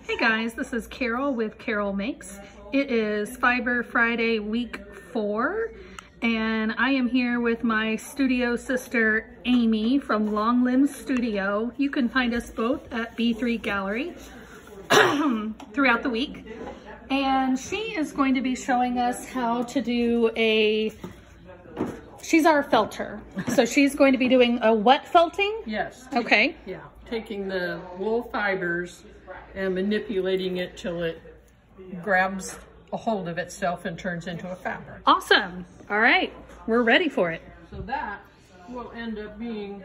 Hey guys, this is Carol with Carol Makes. It is Fiber Friday week 4 and I am here with my studio sister Amy from Long Limb Studio. You can find us both at B3 Gallery throughout the week, and she is going to be showing us how to do she's our felter, so she's going to be doing a wet felting? Yes. Okay. Yeah, taking the wool fibers and manipulating it till it grabs a hold of itself and turns into a fabric. Awesome. All right, we're ready for it. So that will end up being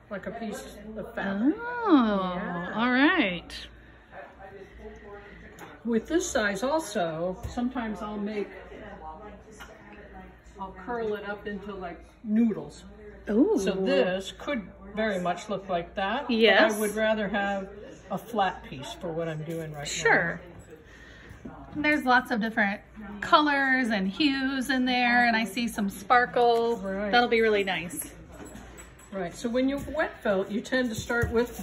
like a piece of fabric. Oh, yeah. All right. With this size also, sometimes I'll curl it up into like noodles. Ooh. So this could very much look like that. Yes. But I would rather have a flat piece for what I'm doing right now. Sure. There's lots of different colors and hues in there, and I see some sparkle. Right. That'll be really nice. Right. So when you wet felt, you tend to start with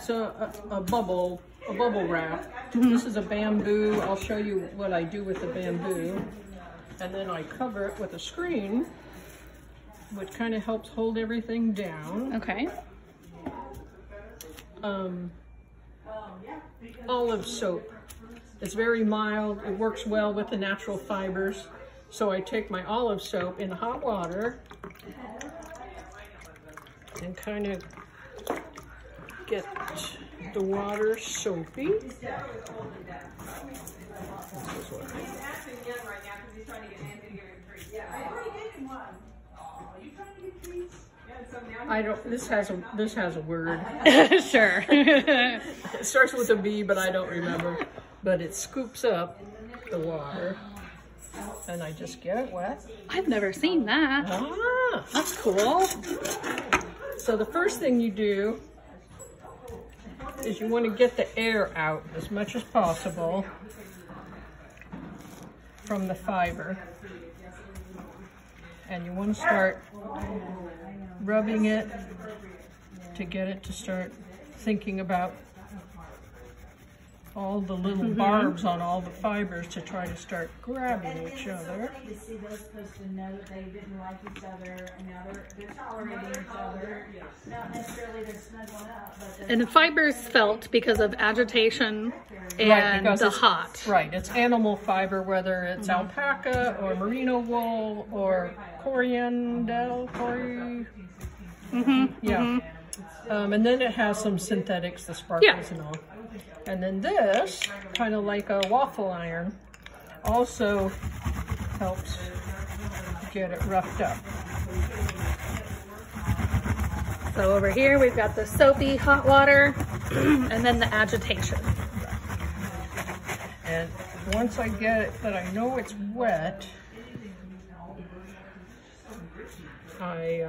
a bubble wrap. Mm-hmm. This is a bamboo. I'll show you what I do with the bamboo. And then I cover it with a screen, which kind of helps hold everything down. Okay. Olive soap. It's very mild. It works well with the natural fibers. So I take my olive soap in hot water and kind of get the water soapy. This has a word. Sure. It starts with a B, but I don't remember. But it scoops up the water, and I just get it wet. I've never seen that. Ah, that's cool. So the first thing you do is you want to get the air out as much as possible from the fiber. And you want to start rubbing it to get it to start thinking about all the little barbs on all the fibers to try to start grabbing each other. And the fibers felt because of agitation and the hot. Right, it's animal fiber, whether it's alpaca or merino wool or coriandel, and then it has some synthetics, the sparkles and all. And then this, kind of like a waffle iron, also helps get it roughed up. So over here we've got the soapy hot water and then the agitation. And once I get it that I know it's wet, I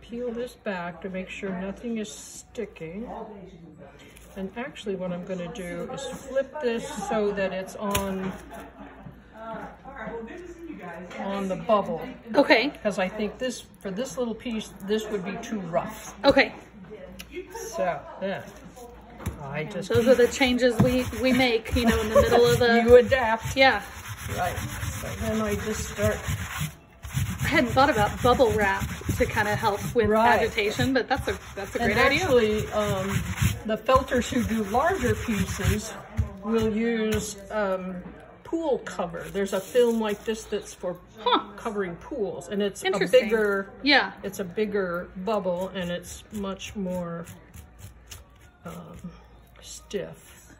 peel this back to make sure nothing is sticking. And actually what I'm going to do is flip this so that it's on the bubble. Okay. Because I think this, for this little piece, this would be too rough. Okay. So, then, I just... Those are the changes we make, you know, in the middle of the... You adapt. Yeah. Right. So then I just start... I hadn't thought about bubble wrap to kind of help with agitation, but that's a great idea. Actually, the felters who do larger pieces will use pool cover. There's a film like this that's for covering pools, and it's a bigger, it's a bigger bubble, and it's much more stiff.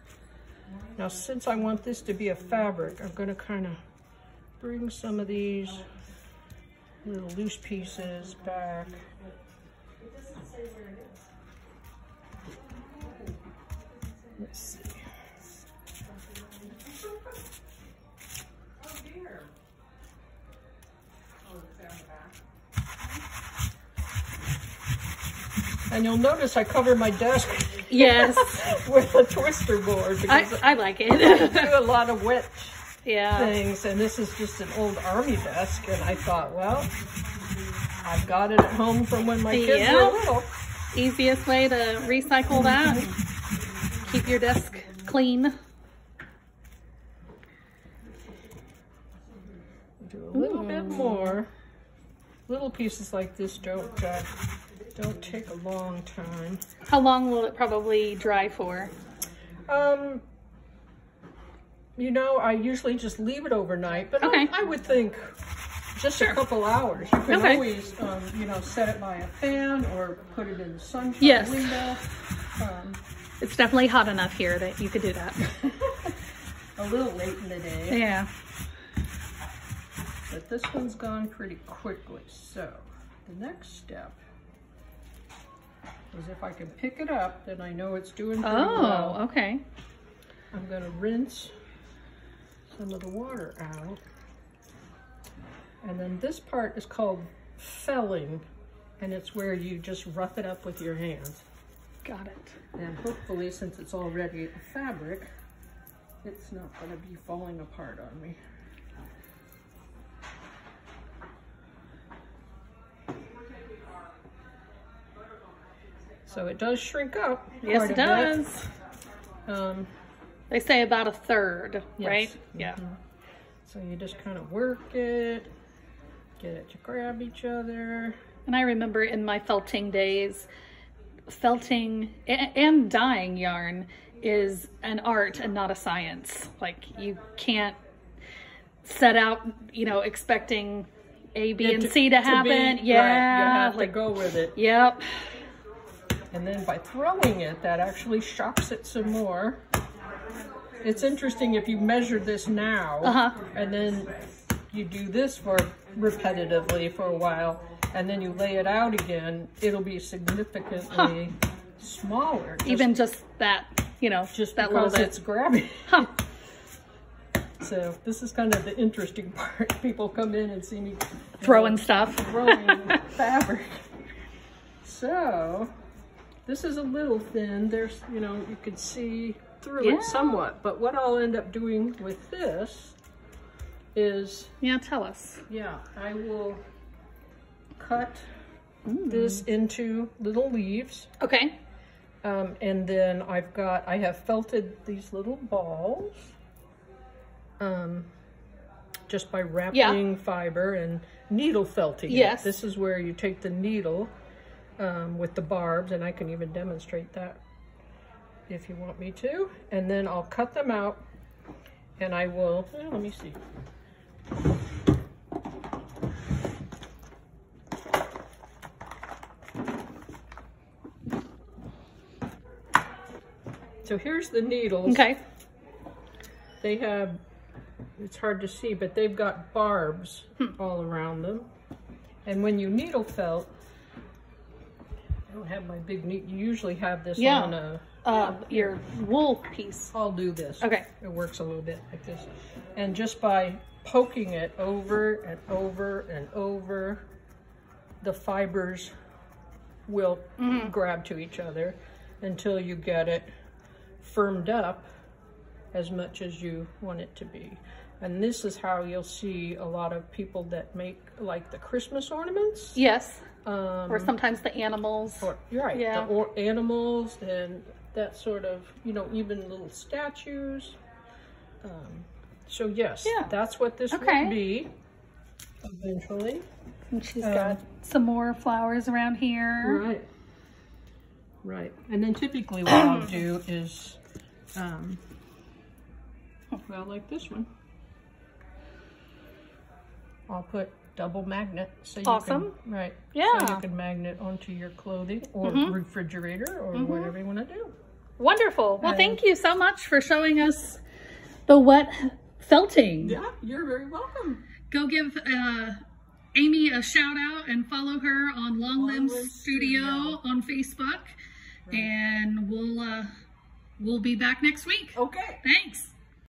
Now, since I want this to be a fabric, I'm going to kind of bring some of these little loose pieces back. Let's see. And you'll notice I cover my desk with a twister board. Because I like it. I do a lot of wet yeah. things, and this is just an old army desk, and I thought, well, I've got it at home from when my kids were little. Easiest way to recycle that. Keep your desk clean. Do a little bit more. Little pieces like this don't take a long time. How long will it probably dry for? You know, I usually just leave it overnight, but okay. I would think just a couple hours. You can always, you know, set it by a fan or put it in the sunshine window. It's definitely hot enough here that you could do that. A little late in the day. Yeah. But this one's gone pretty quickly. So the next step is if I can pick it up, then I know it's doing pretty well. Oh, okay. I'm going to rinse some of the water out. And then this part is called felling, and it's where you just rough it up with your hands. Got it. And hopefully, since it's already a fabric, it's not going to be falling apart on me. So it does shrink up. Yes, it does. They say about 1/3, right? Yeah. So you just kind of work it, get it to grab each other. And I remember in my felting days, felting and dyeing yarn is an art and not a science. Like, you can't set out, you know, expecting A, B, and C to happen. Yeah, right. You have to go with it. Yep. And then by throwing it, that actually shocks it some more. It's interesting if you measure this now, and then you do this for repetitively for a while, and then you lay it out again, it'll be significantly smaller. Even just that, you know, just that little because bit. it's grabbing. So this is kind of the interesting part. People come in and see me throwing stuff. Throwing fabric. So this is a little thin. There's, you know, you could see through it somewhat. But what I'll end up doing with this is... Yeah, tell us. Yeah, I will cut this into little leaves. Okay. And then I have felted these little balls just by wrapping fiber and needle felting it. This is where you take the needle with the barbs, and I can even demonstrate that if you want me to. And then I'll cut them out, and I will, let me see. So here's the needles. Okay. They have, it's hard to see, but they've got barbs all around them. And when you needle felt, I don't have my big needle. You usually have this on a... your wool piece. I'll do this. Okay. It works a little bit like this. And just by poking it over and over and over, the fibers will grab to each other until you get it firmed up as much as you want it to be. And this is how you'll see a lot of people that make like the Christmas ornaments. Yes. Or sometimes the animals. You're right. Yeah. The animals and that sort of, you know, even little statues. So yes, that's what this will be eventually. And she's got some more flowers around here. Right. Right. And then typically what I'll do is, well, like this one, I'll put double magnet so you can, so you can magnet onto your clothing or refrigerator or whatever you want to do. Wonderful. Well, thank you so much for showing us the wet felting. Yeah, you're very welcome. Go give Amy a shout out and follow her on Long Limbs Studio on Facebook. And we'll be back next week. Okay. Thanks.